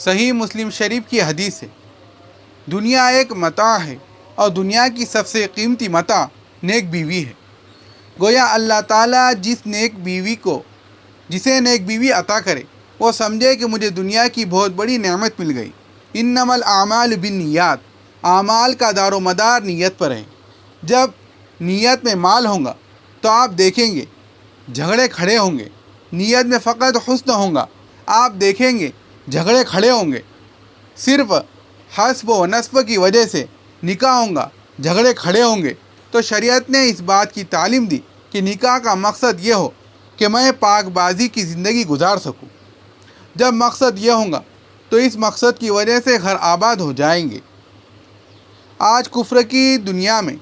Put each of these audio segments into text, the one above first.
صحیح مسلم شریف کی حدیث ہے، دنیا ایک متاع ہے اور دنیا کی سب سے قیمتی متاع نیک بیوی ہے۔ گویا اللہ تعالیٰ جسے نیک بیوی عطا کرے وہ سمجھے کہ مجھے دنیا کی بہت بڑی نعمت مل گئی۔ انما الاعمال بالنیات، اعمال کا دار و مدار نیت پر ہے۔ جب نیت میں مال ہوگا تو آپ دیکھیں گے جھگڑے کھڑے ہوں گے، نیت میں فقط حسن ہوگا آپ دیکھیں گے جھگڑے کھڑے ہوں گے، صرف حسب و نسب کی وجہ سے نکاح ہوگا جھگڑے کھڑے ہوں گے۔ تو شریعت نے اس بات کی تعلیم دی کہ نکاح کا مقصد یہ ہو کہ میں پاک بازی کی زندگی گزار سکوں۔ جب مقصد یہ ہوگا تو اس مقصد کی وجہ سے گھر آباد ہو جائیں گے۔ آج کفر کی دنیا میں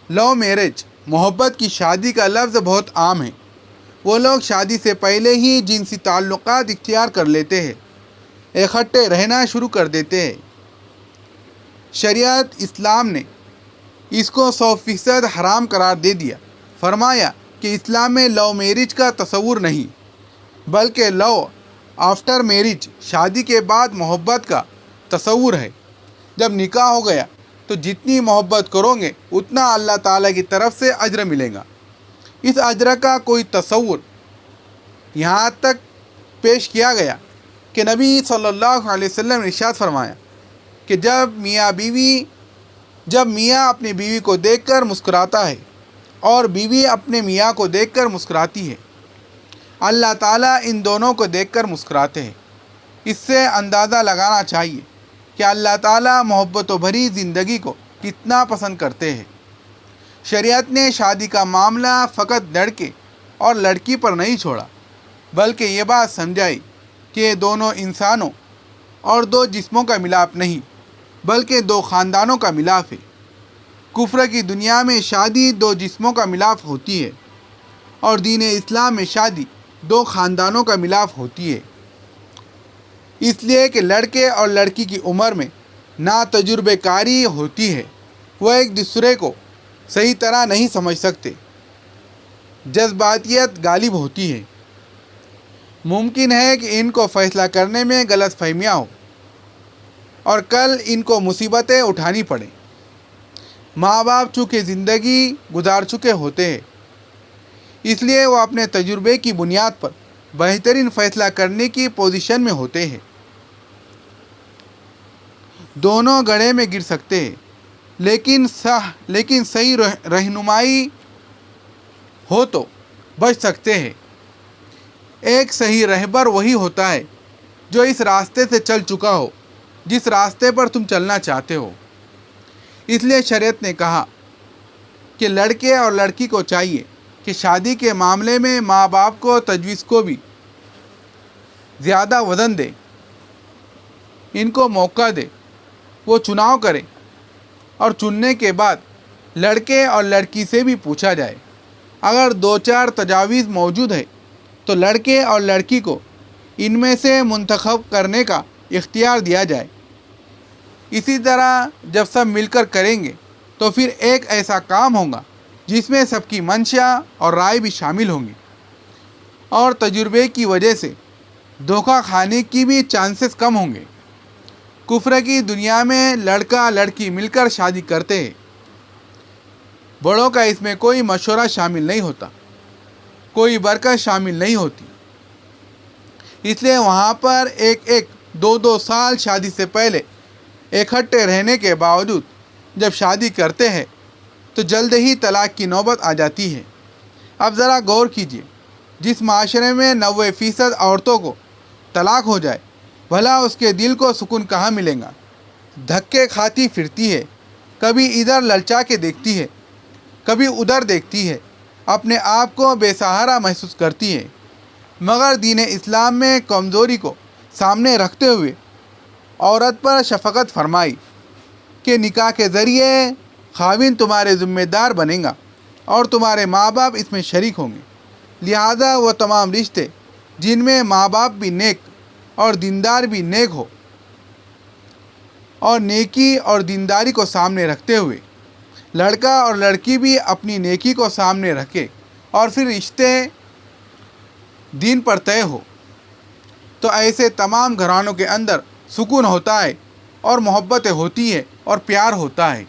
لو میرج، محبت کی شادی کا لفظ بہت عام ہے۔ وہ لوگ شادی سے پہلے ہی جنسی تعلقات اختیار کر لیتے ہیں، اکٹھے رہنا شروع کر دیتے ہیں۔ شریعت اسلام نے اس کو 100% حرام قرار دے دیا۔ فرمایا کہ اسلام میں لو میرج کا تصور نہیں، بلکہ لو آفٹر میرج، شادی کے بعد محبت کا تصور ہے۔ جب نکاح ہو گیا تو جتنی محبت کرو گے اتنا اللہ تعالیٰ کی طرف سے اجر ملے گا۔ اس اجر کا کوئی تصور یہاں تک پیش کیا گیا کہ نبی صلی اللہ علیہ وسلم نے ارشاد فرمایا کہ جب میاں اپنی بیوی کو دیکھ کر مسکراتا ہے اور بیوی اپنے میاں کو دیکھ کر مسکراتی ہے، اللہ تعالیٰ ان دونوں کو دیکھ کر مسکراتے ہیں۔ اس سے اندازہ لگانا چاہیے کہ اللہ تعالیٰ محبت و بھری زندگی کو کتنا پسند کرتے ہیں۔ شریعت نے شادی کا معاملہ فقط لڑکے اور لڑکی پر نہیں چھوڑا، بلکہ یہ بات سمجھائی کہ یہ دونوں انسانوں اور دو جسموں کا ملاپ نہیں، بلکہ دو خاندانوں کا ملاپ ہے۔ کفر کی دنیا میں شادی دو جسموں کا ملاپ ہوتی ہے اور دین اسلام میں شادی دو خاندانوں کا ملاپ ہوتی ہے، اس لیے کہ لڑکے اور لڑکی کی عمر میں نا تجربہ کاری ہوتی ہے، وہ ایک دوسرے کو صحیح طرح نہیں سمجھ سکتے، جذباتیت غالب ہوتی ہے۔ ممکن ہے کہ ان کو فیصلہ کرنے میں غلط فہمیاں ہوں اور کل ان کو مصیبتیں اٹھانی پڑیں۔ ماں باپ چونکہ زندگی گزار چکے ہوتے ہیں، اس لیے وہ اپنے تجربے کی بنیاد پر بہترین فیصلہ کرنے کی پوزیشن میں ہوتے ہیں۔ دونوں گڑھے میں گر سکتے ہیں، لیکن صحیح رہنمائی ہو تو بچ سکتے ہیں۔ ایک صحیح رہبر وہی ہوتا ہے جو اس راستے سے چل چکا ہو جس راستے پر تم چلنا چاہتے ہو۔ اس لیے شریعت نے کہا کہ لڑکے اور لڑکی کو چاہیے کہ شادی کے معاملے میں ماں باپ کو تجویز کو بھی زیادہ وزن دے، ان کو موقع دے، وہ چناؤ کرے اور چننے کے بعد لڑکے اور لڑکی سے بھی پوچھا جائے۔ اگر 2-4 تجاویز موجود ہے تو لڑکے اور لڑکی کو ان میں سے منتخب کرنے کا اختیار دیا جائے۔ اسی طرح جب سب مل کر کریں گے تو پھر ایک ایسا کام ہوگا جس میں سب کی منشا اور رائے بھی شامل ہوں گی، اور تجربے کی وجہ سے دھوکہ کھانے کی بھی چانسز کم ہوں گے۔ کفر کی دنیا میں لڑکا لڑکی مل کر شادی کرتے ہیں، بڑوں کا اس میں کوئی مشورہ شامل نہیں ہوتا، کوئی برکت شامل نہیں ہوتی۔ اس لیے وہاں پر 1-2 سال شادی سے پہلے اکٹھے رہنے کے باوجود جب شادی کرتے ہیں تو جلد ہی طلاق کی نوبت آ جاتی ہے۔ اب ذرا غور کیجئے، جس معاشرے میں 90% عورتوں کو طلاق ہو جائے، بھلا اس کے دل کو سکون کہاں ملے گا؟ دھکے کھاتی پھرتی ہے، کبھی ادھر للچا کے دیکھتی ہے، کبھی ادھر دیکھتی ہے، اپنے آپ کو بے سہارا محسوس کرتی ہے۔ مگر دین اسلام میں کمزوری کو سامنے رکھتے ہوئے عورت پر شفقت فرمائی کہ نکاح کے ذریعے خاوند تمہارے ذمہ دار بنے گا اور تمہارے ماں باپ اس میں شریک ہوں گے، لہذا وہ تمام رشتے جن میں ماں باپ بھی نیک اور دیندار بھی نیک ہو، اور نیکی اور دینداری کو سامنے رکھتے ہوئے لڑکا اور لڑکی بھی اپنی نیکی کو سامنے رکھے اور پھر رشتے دین پر طے ہو۔ تو ایسے تمام گھرانوں کے اندر سکون ہوتا ہے اور محبتیں ہوتی ہے اور پیار ہوتا ہے۔